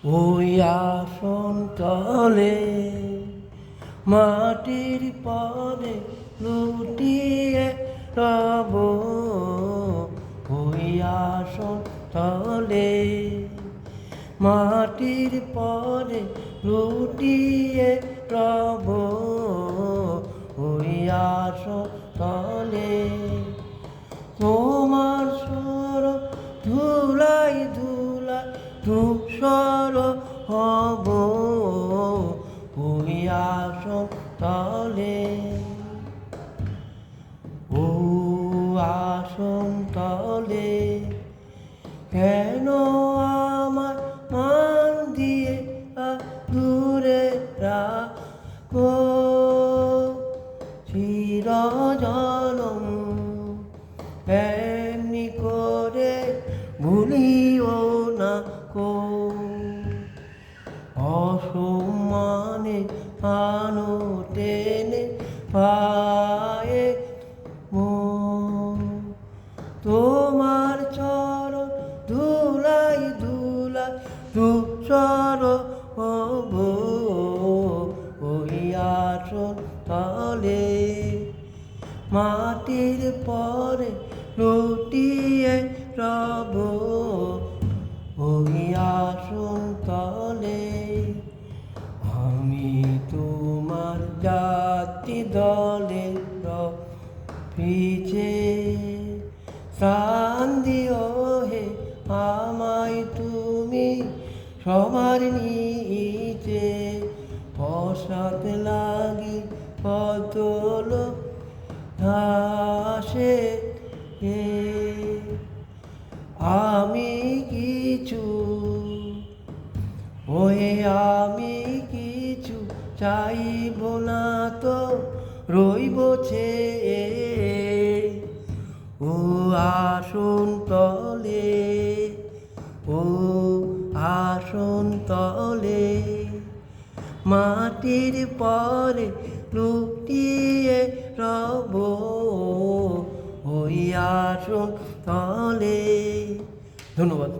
ওই আসন তলে মাটির পরে লুটিয়ে রব, ওই আসন তলে মাটির পরে লুটিয়ে রব, ওই আসন তলে তোমার স্বর ধুলাই ধুলাই ধূসর হব, ওই আসন তলে। ও আসন তলে কেন আমার মান দিয়ে দূরে রাখো, চিরজনম এমনি করে ভুলিও না কো। অসম্মানে আনো টেনে পায়ে তোমার চরণ ধুলাই ধুলাই ধূসর হব, ওই আসন তলে মাটির পরে লুটিয়ে রব, ওই আসন তলে। আমি তোমার জাতি দলে পিছে প্রাণ দিও হে আমায় তুমি সবার নিচে, পশ্চাৎ লাগি কত লোক আসে, আমি কিছু আমি কিছু চাইব না তো রইব ছেয়ে, ও আসন তলে, ও আসন তলে মাটির পরে লুটিয়ে রব, ওই আসন তলে। ধন্যবাদ।